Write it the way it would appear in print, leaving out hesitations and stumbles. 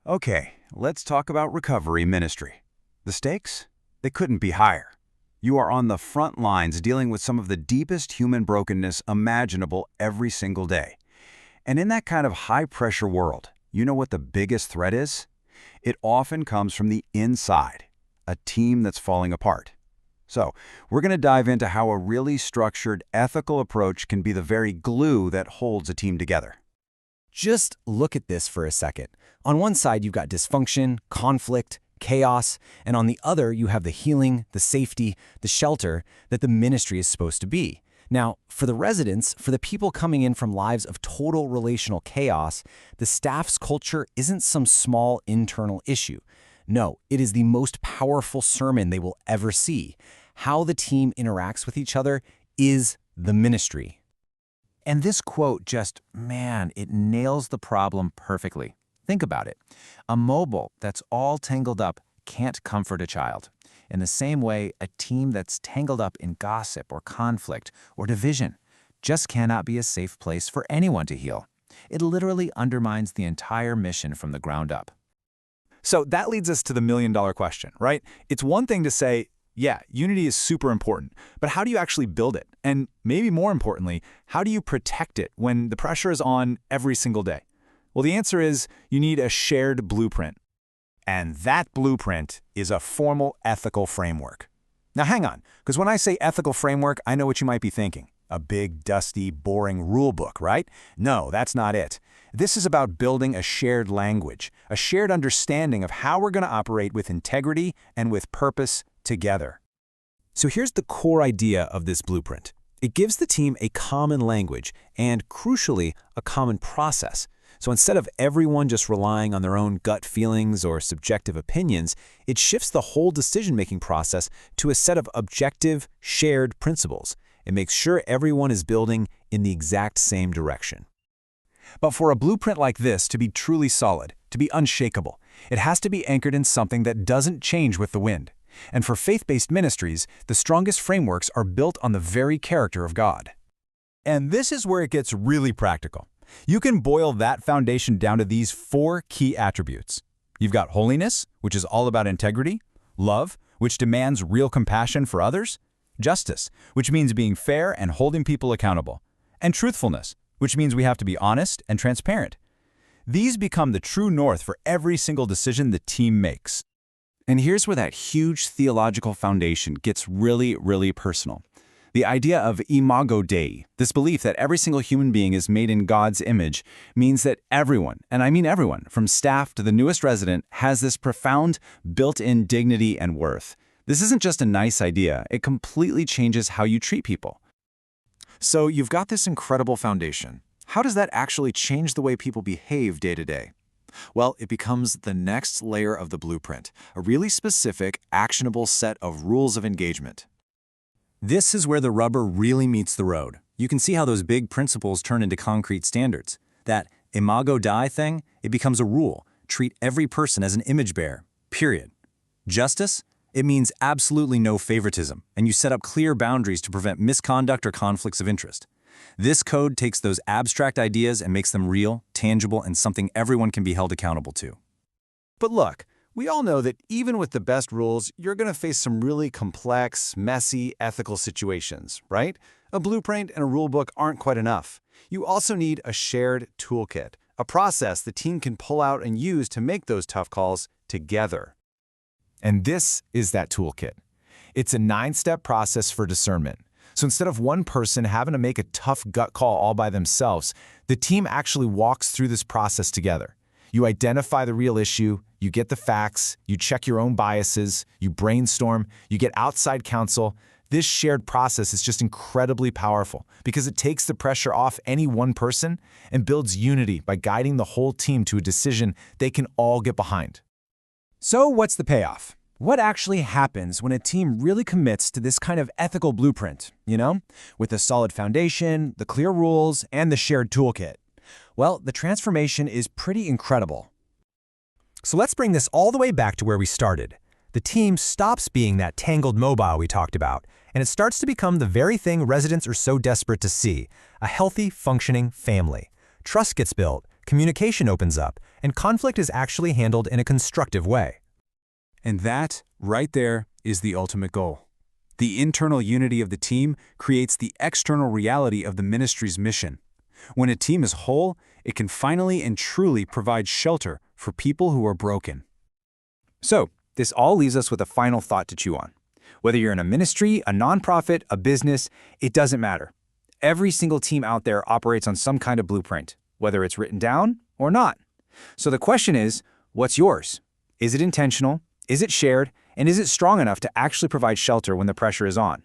Okay, let's talk about recovery ministry. The stakes? They couldn't be higher. You are on the front lines dealing with some of the deepest human brokenness imaginable every single day. And in that kind of high-pressure world, you know what the biggest threat is? It often comes from the inside, a team that's falling apart. So, we're going to dive into how a really structured, ethical approach can be the very glue that holds a team together. Just look at this for a second. On one side, you've got dysfunction, conflict, chaos, and on the other, you have the healing, the safety, the shelter that the ministry is supposed to be. Now, for the residents, for the people coming in from lives of total relational chaos, the staff's culture isn't some small internal issue. No, it is the most powerful sermon they will ever see. How the team interacts with each other is the ministry. And this quote it nails the problem perfectly. Think about it. A mobile that's all tangled up can't comfort a child. In the same way, a team that's tangled up in gossip or conflict or division just cannot be a safe place for anyone to heal. It literally undermines the entire mission from the ground up. So that leads us to the million-dollar question, right? It's one thing to say, yeah, unity is super important, but how do you actually build it? And maybe more importantly, how do you protect it when the pressure is on every single day? Well, the answer is you need a shared blueprint. And that blueprint is a formal ethical framework. Now hang on, because when I say ethical framework, I know what you might be thinking. A big, dusty, boring rule book, right? No, that's not it. This is about building a shared language, a shared understanding of how we're going to operate with integrity and with purpose together. So here's the core idea of this blueprint. It gives the team a common language and, crucially, a common process. So instead of everyone just relying on their own gut feelings or subjective opinions, it shifts the whole decision-making process to a set of objective, shared principles. It makes sure everyone is building in the exact same direction. But for a blueprint like this to be truly solid, to be unshakable, it has to be anchored in something that doesn't change with the wind. And for faith-based ministries, the strongest frameworks are built on the very character of God. And this is where it gets really practical. You can boil that foundation down to these 4 key attributes. You've got holiness, which is all about integrity; love, which demands real compassion for others; justice, which means being fair and holding people accountable; and truthfulness, which means we have to be honest and transparent. These become the true north for every single decision the team makes. And here's where that huge theological foundation gets really, really personal. The idea of imago Dei, this belief that every single human being is made in God's image, means that everyone, and I mean everyone, from staff to the newest resident, has this profound built-in dignity and worth. This isn't just a nice idea, it completely changes how you treat people. So you've got this incredible foundation. How does that actually change the way people behave day to day? Well, it becomes the next layer of the blueprint, a really specific, actionable set of rules of engagement. This is where the rubber really meets the road. You can see how those big principles turn into concrete standards. That imago Dei thing, it becomes a rule. Treat every person as an image bearer, period. Justice? It means absolutely no favoritism, and you set up clear boundaries to prevent misconduct or conflicts of interest. This code takes those abstract ideas and makes them real, tangible, and something everyone can be held accountable to. But look, we all know that even with the best rules, you're going to face some really complex, messy, ethical situations, right? A blueprint and a rulebook aren't quite enough. You also need a shared toolkit, a process the team can pull out and use to make those tough calls together. And this is that toolkit. It's a 9-step process for discernment. So instead of one person having to make a tough gut call all by themselves, the team actually walks through this process together. You identify the real issue, you get the facts, you check your own biases, you brainstorm, you get outside counsel. This shared process is just incredibly powerful because it takes the pressure off any one person and builds unity by guiding the whole team to a decision they can all get behind. So what's the payoff? What actually happens when a team really commits to this kind of ethical blueprint, with a solid foundation, the clear rules, and the shared toolkit? Well, the transformation is pretty incredible. So let's bring this all the way back to where we started. The team stops being that tangled mobile we talked about, and it starts to become the very thing residents are so desperate to see, a healthy, functioning family. Trust gets built, communication opens up, and conflict is actually handled in a constructive way. And that, right there, is the ultimate goal. The internal unity of the team creates the external reality of the ministry's mission. When a team is whole, it can finally and truly provide shelter for people who are broken. So, this all leaves us with a final thought to chew on. Whether you're in a ministry, a nonprofit, a business, it doesn't matter. Every single team out there operates on some kind of blueprint, whether it's written down or not. So the question is, what's yours? Is it intentional? Is it shared? And is it strong enough to actually provide shelter when the pressure is on?